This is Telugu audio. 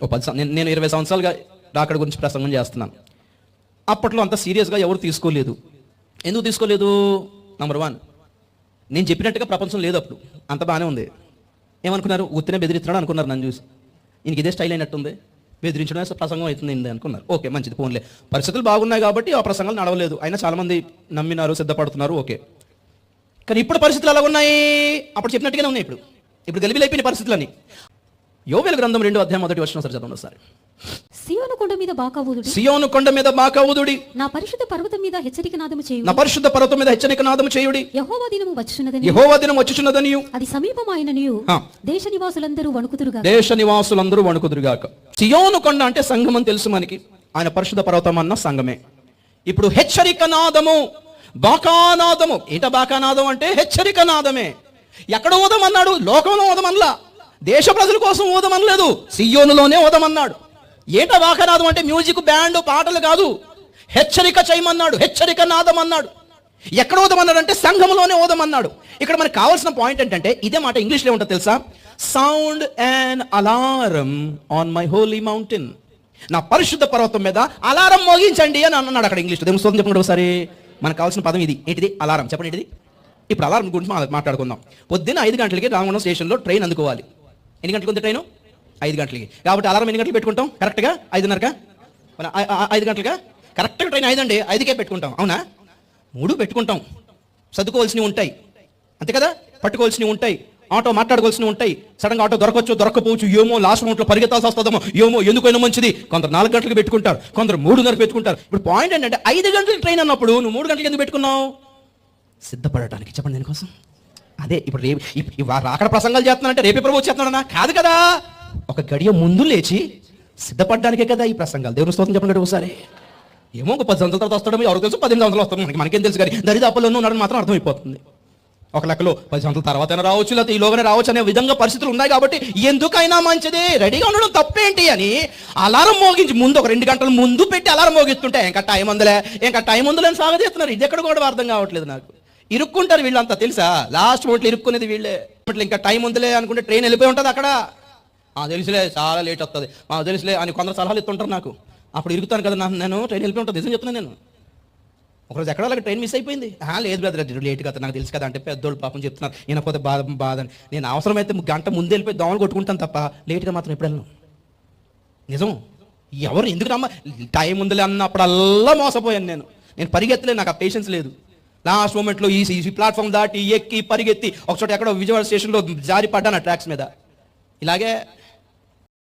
నేను 20 సంవత్సరాలుగా రాకడ గురించి ప్రసంగం చేస్తున్నాను. అప్పట్లో అంత సీరియస్గా ఎవరు తీసుకోలేదు. ఎందుకు తీసుకోలేదు? నంబర్ 1, నేను చెప్పినట్టుగా ప్రపంచం లేదు అప్పుడు. అంత బాగానే ఉంది. ఏమనుకున్నారు? ఉత్తినే బెదిరిస్తున్నాడు అనుకున్నారు. నన్ను చూసి ఈయనకి ఇదే స్టైల్ అయినట్టుంది, బెదిరించడం ప్రసంగం అవుతుంది అనుకున్నారు. ఓకే, మంచిది, ఫోన్లే. పరిస్థితులు బాగున్నాయి కాబట్టి ఆ ప్రసంగాలు నడవలేదు. అయినా చాలామంది నమ్మినారు, సిద్ధపడుతున్నారు. ఓకే, కానీ ఇప్పుడు పరిస్థితులు ఎలా ఉన్నాయి? అప్పుడు చెప్పినట్టుగానే ఉన్నాయి. ఇప్పుడు గలిబిలైపోయిన పరిస్థితులని. యోవేలు గ్రంథం 2వ అధ్యాయం 1వ వచనం చదవండి ఒకసారి. సియోను కొండ మీద బాకావుదుడి, సియోను కొండ మీద బాకావుదుడి, నా పరిశుద్ధ పర్వతం మీద హెచ్చరిక నాదము చేయుడి, నా పరిశుద్ధ పర్వతం మీద హెచ్చరిక నాదము చేయుడి, యెహోవా దినము వచ్చుచున్నదని, యెహోవా దినం వచ్చుచున్నదనియు, అది సమీపమాయననియు దేశ నివాసులందరూ వణుకుదురుగాక. దేశ నివాసులందరూ వణుకుదురుగాక. సియోను కొండ అంటే సంఘం అని తెలుసు మనకి. ఆయన పరిశుద్ధ పర్వతం అన్న సంఘమే. ఇప్పుడు హెచ్చరిక నాదము, బాకానాదము. ఏంట బాకానాదం అంటే? హెచ్చరిక నాదమే. ఎక్కడ ఊదమన్నాడు? లోకంలో ఊదమనలా, దేశ ప్రజల కోసం ఊదమనలేదు, సియోనులోనే ఊదమన్నాడు. ఏంట బాకానాదం అంటే? మ్యూజిక్, బ్యాండ్, పాటలు కాదు. హెచ్చరిక చేయమన్నాడు, హెచ్చరిక నాదం అన్నాడు. ఎక్కడ ఊదమన్నాడు అంటే? సంఘంలోనే ఊదమన్నాడు. ఇక్కడ మనకు కావాల్సిన పాయింట్ ఏంటంటే, ఇదే మాట ఇంగ్లీష్లో ఉంటుంది తెలుసా? Sound and alarm on my Holi mountain. నా పరిశుద్ధ పర్వతం మీద అలారం మోగించండి అని అన్నాడు అక్కడ ఇంగ్లీష్లో. దేవుని స్తోత్రం చెప్పండి ఒకసారి. మనకు కావాల్సిన పదం ఇది. ఏంటిది? అలారం. చెప్పండి ఏంటిది? ఇప్పుడు అలారం గురించి మాట్లాడుకుందాం. పొద్దున్న 5 గంటలకి రామగుండం స్టేషన్లో ట్రైన్ అందుకోవాలి. ఎన్ని గంటలకు ఉంది ట్రైను? 5 గంటలకి. కాబట్టి అలారం ఎన్ని గంటలకు పెట్టుకుంటాం? కరెక్ట్గా 5:30కా? 5 గంటలుగా కరెక్ట్గా ట్రైన్ 5 అండి, 5కే పెట్టుకుంటాం. అవునా? 3 పెట్టుకుంటాం. చదువుకోవాల్సినవి ఉంటాయి, అంతే కదా? పట్టుకోవాల్సినవి ఉంటాయి, ఆటో మాట్లాడుకోవాల్సినవి ఉంటాయి. సడన్గా ఆటో దొరకవచ్చు, దొరకపోవచ్చు, ఏమో లాస్ట్ మౌంట్లో పరిగెత్తాల్సి వస్తుందేమో, ఏమో ఎందుకైనా మంచిది. కొందరు 4 గంటలకు పెట్టుకుంటారు, కొందరు 3:30 పెట్టుకుంటారు. ఇప్పుడు పాయింట్ ఏంటంటే, 5 గంటలకు ట్రైన్ అన్నప్పుడు నువ్వు 3 గంటలకు ఎందుకు పెట్టుకున్నావు? సిద్ధపడటానికి. చెప్పండి దీనికోసం. అదే ఇప్పుడు అక్కడ ప్రసంగాలు చేస్తున్నానంటే రేపే ప్రభు చేస్తున్నాడన్నా? కాదు కదా. ఒక గడియ ముందు లేచి సిద్ధపడడానికే కదా ఈ ప్రసంగాలు. దేవుని స్తోత్రం చెప్పండి ఒకసారి. ఏమో ఒక 10 సంవత్సరాల తర్వాత వస్తాడో ఎవరికి తెలుసు, 18 సంవత్సరాలు వస్తాడు, మనకేం తెలుసు. కానీ దరిదాపుల్లో ఉన్నాడని మాత్రం అర్థమైపోతుంది. ఒక లెక్కలో 10 సంవత్సరాల తర్వాత రావచ్చు, లేకపోతే ఈలోగానే రావచ్చు అనే విధంగా పరిస్థితులు ఉన్నాయి. కాబట్టి ఎందుకైనా మంచిది, రెడీగా ఉండడం తప్పేంటి అని అలారం మోగించి ముందు ఒక 2 గంటల ముందు పెట్టి అలారం మోగిస్తుంటే ఇంకా టైం ఉందలే అని సాగదీస్తున్నారు. ఇది ఎక్కడ కూడా అర్థం కావట్లేదు నాకు. ఇరుక్కుంటారు వీళ్ళంతా తెలుసా? లాస్ట్ మోట్లో ఇరుక్కునేది వీళ్ళే. ఇంకా టైం ఉందిలే అనుకుంటే ట్రైన్ వెళ్ళిపోయి ఉంటుంది అక్కడ. తెలుసులే చాలా లేట్ వస్తుంది, తెలుసులే అని కొందరు సలహాలు ఇస్తుంటారు నాకు. అప్పుడు ఇరుకుతాను కదా నేను, ట్రైన్ వెళ్ళిపోయి ఉంటుంది. నిజం చెప్తున్నాను నేను. ఒకరోజు ఎక్కడ వాళ్ళకి ట్రైన్ మిస్ అయిపోయింది. లేదు బ్రదర్, లేట్ కదా, నాకు తెలుసు కదా అంటే పెద్దోళ్ళు పాపం చెప్తున్నారు. వినకపోతే బాధ అని. నేను అవసరమైతే గంట ముందు వెళ్ళిపోయి దోమలు కొట్టుకుంటాను తప్ప లేట్గా మాత్రం ఎప్పుడు వెళ్ళను. నిజం. ఎవరు ఎందుకు రమ్మ టైం ఉందిలే అన్నప్పుడల్లా మోసపోయాను నేను పరిగెత్తలేదు, నాకు ఆ పేషెన్స్ లేదు. లాస్ట్ మూమెంట్లో ఈ ప్లాట్ఫామ్ దాటి ఎక్కి పరిగెత్తి ఒకచోట ఎక్కడో విజయవాడ స్టేషన్లో జారి పడ్డాను ట్రాక్స్ మీద. ఇలాగే